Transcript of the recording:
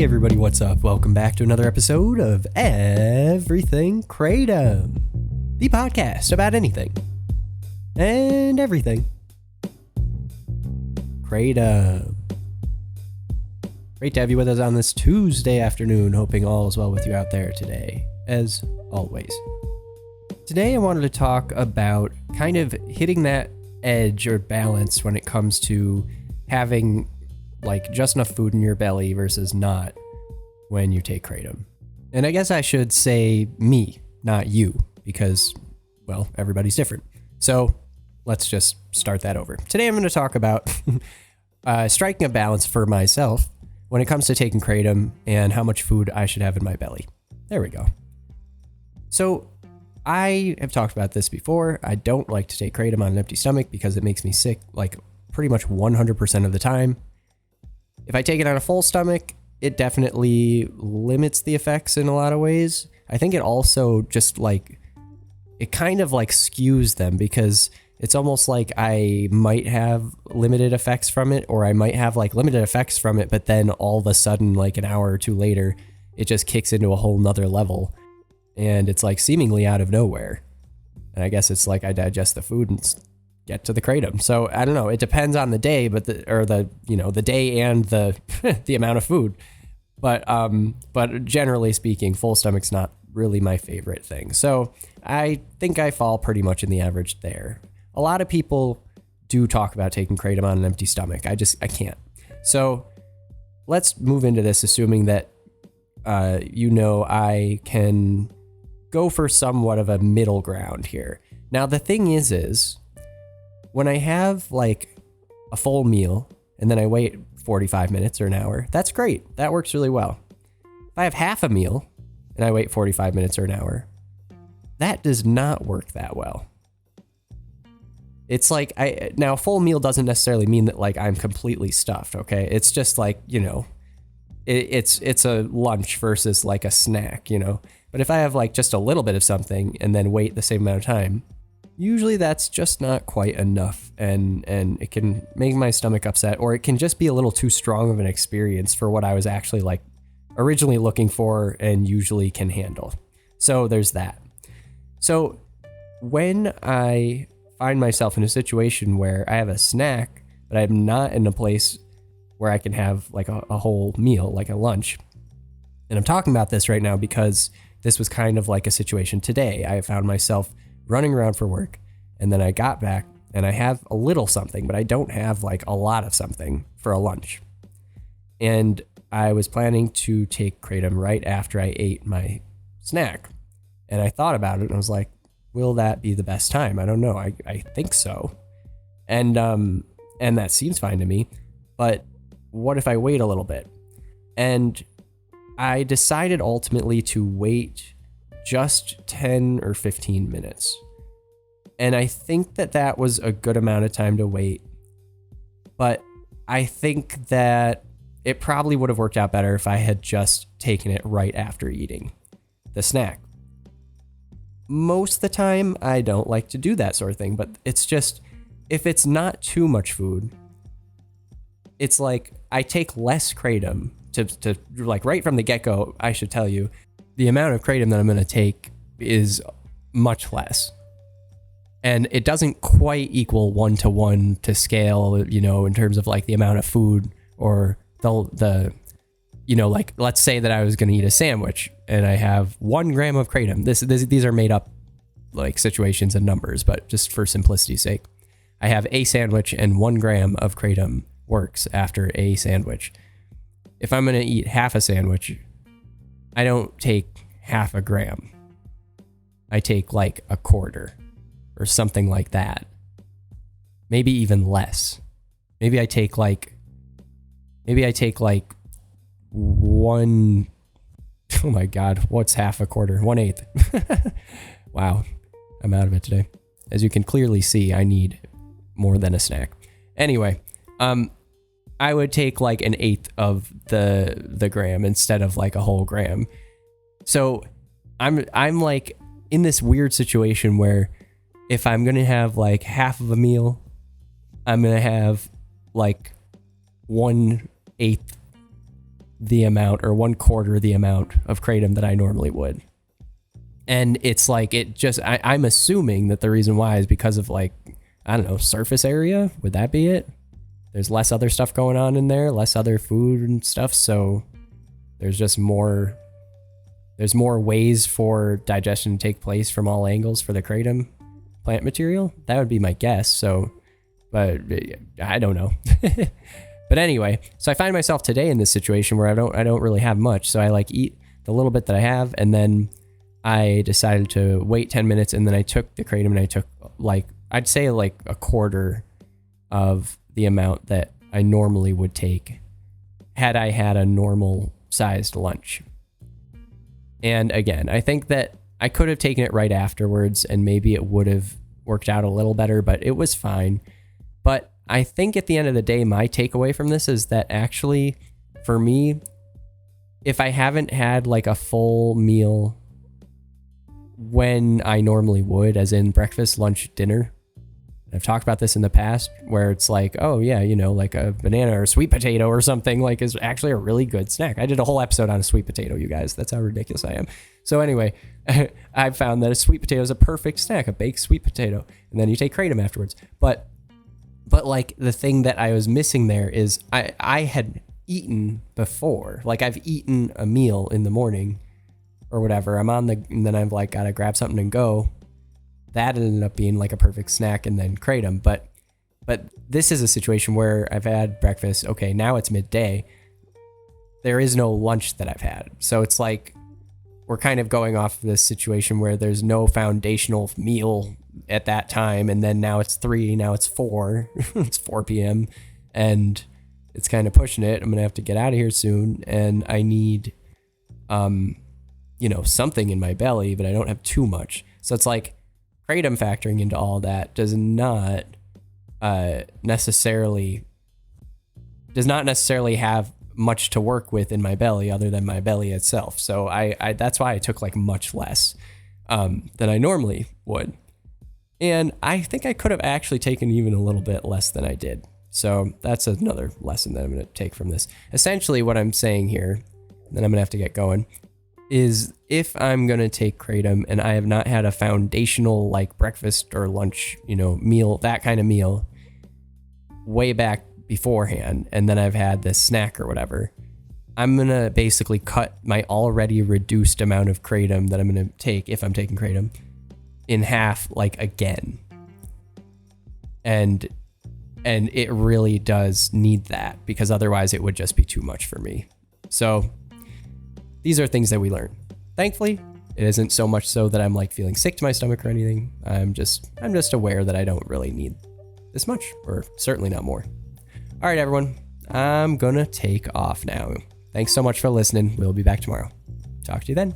everybody, what's up? Welcome back to another episode of Everything Kratom, the podcast about anything and everything Kratom. Great to have you with us on this Tuesday afternoon, hoping all is well with you out there today, as always. Today I wanted to talk about kind of hitting that edge or balance when it comes to having like just enough food in your belly versus not when you take Kratom. And I guess I should say me, not you, because, well, everybody's different. So let's just start that over. Today I'm going to talk about striking a balance for myself when it comes to taking Kratom and how much food I should have in my belly. There we go. So I have talked about this before. I don't like to take Kratom on an empty stomach because it makes me sick like pretty much 100% of the time. If I take it on a full stomach, it definitely limits the effects in a lot of ways. I think it also just like, it kind of like skews them because it's almost like I might have limited effects from it, or I might have like limited effects from it, but then all of a sudden, like an hour or two later, it just kicks into a whole nother level and it's like seemingly out of nowhere. And I guess it's like I digest the food and get to the Kratom. So I don't know. It depends on the day, but the day and the the amount of food. But generally speaking, full stomach's not really my favorite thing. So I think I fall pretty much in the average there. A lot of people do talk about taking Kratom on an empty stomach. I can't. So let's move into this, assuming that I can go for somewhat of a middle ground here. Now the thing is when I have like a full meal and then I wait 45 minutes or an hour, that's great. That works really well. If I have half a meal and I wait 45 minutes or an hour, that does not work that well. It's like now a full meal doesn't necessarily mean that like I'm completely stuffed. Okay. It's just like, it's a lunch versus like a snack, but if I have like just a little bit of something and then wait the same amount of time, usually that's just not quite enough, and it can make my stomach upset, or it can just be a little too strong of an experience for what I was actually like originally looking for and usually can handle. So there's that. So when I find myself in a situation where I have a snack, but I'm not in a place where I can have like a whole meal, like a lunch, and I'm talking about this right now because this was kind of like a situation today. I found myself running around for work, and then I got back and I have a little something, but I don't have like a lot of something for a lunch. And I was planning to take Kratom right after I ate my snack. And I thought about it and I was like, will that be the best time? I don't know. I think so. And that seems fine to me, but what if I wait a little bit? And I decided ultimately to wait just 10 or 15 minutes. And I think that was a good amount of time to wait. But I think that it probably would have worked out better if I had just taken it right after eating the snack. Most of the time, I don't like to do that sort of thing, but it's just, if it's not too much food, it's like I take less Kratom to like right from the get-go. I should tell you, the amount of Kratom that I'm going to take is much less. And it doesn't quite equal 1-to-1 to scale, in terms of like the amount of food or the like, let's say that I was going to eat a sandwich and I have 1 gram of Kratom. These are made up like situations and numbers, but just for simplicity's sake, I have a sandwich and 1 gram of Kratom works after a sandwich. If I'm going to eat half a sandwich, I don't take half a gram. I take like a quarter or something like that. Maybe even less. Maybe I take like one. Oh my God, what's half a quarter? 1/8. Wow, I'm out of it today. As you can clearly see, I need more than a snack. Anyway, I would take like 1/8 of the gram instead of like a whole gram. So I'm like in this weird situation where if I'm going to have like half of a meal, I'm going to have like 1/8 the amount or 1/4 the amount of Kratom that I normally would. And it's like, I'm assuming that the reason why is because of like, I don't know, surface area. Would that be it? There's less other stuff going on in there, less other food and stuff. So there's just more ways for digestion to take place from all angles for the Kratom plant material. That would be my guess. So, but I don't know. But anyway, so I find myself today in this situation where I don't really have much. So I like eat the little bit that I have, and then I decided to wait 10 minutes, and then I took the Kratom and I took like, I'd say like 1/4 of the amount that I normally would take had I had a normal sized lunch. And again, I think that I could have taken it right afterwards and maybe it would have worked out a little better, but it was fine. But I think at the end of the day, my takeaway from this is that actually, for me, if I haven't had like a full meal when I normally would, as in breakfast, lunch, dinner, I've talked about this in the past where it's like, oh yeah, you know, like a banana or a sweet potato or something like is actually a really good snack. I did a whole episode on a sweet potato, you guys. That's how ridiculous I am. So anyway, I've found that a sweet potato is a perfect snack, a baked sweet potato. And then you take Kratom afterwards. But like the thing that I was missing there is I had eaten before. Like I've eaten a meal in the morning or whatever. And then I've like got to grab something and go. That ended up being like a perfect snack and then Kratom. But this is a situation where I've had breakfast. Okay, now it's midday. There is no lunch that I've had. So it's like we're kind of going off this situation where there's no foundational meal at that time. And then now it's 3, now it's 4. It's 4 p.m. And it's kind of pushing it. I'm going to have to get out of here soon. And I need, something in my belly, but I don't have too much. So it's like, Kratom factoring into all that does not necessarily have much to work with in my belly other than my belly itself. So I that's why I took like much less than I normally would. And I think I could have actually taken even a little bit less than I did. So that's another lesson that I'm going to take from this. Essentially what I'm saying here, then I'm going to have to get going, is if I'm going to take Kratom and I have not had a foundational like breakfast or lunch, meal, that kind of meal way back beforehand, and then I've had this snack or whatever, I'm going to basically cut my already reduced amount of Kratom that I'm going to take, if I'm taking Kratom, in half like again. And it really does need that because otherwise it would just be too much for me. So these are things that we learn. Thankfully, it isn't so much so that I'm like feeling sick to my stomach or anything. I'm just aware that I don't really need this much, or certainly not more. All right, everyone, I'm gonna take off now. Thanks so much for listening. We'll be back tomorrow. Talk to you then.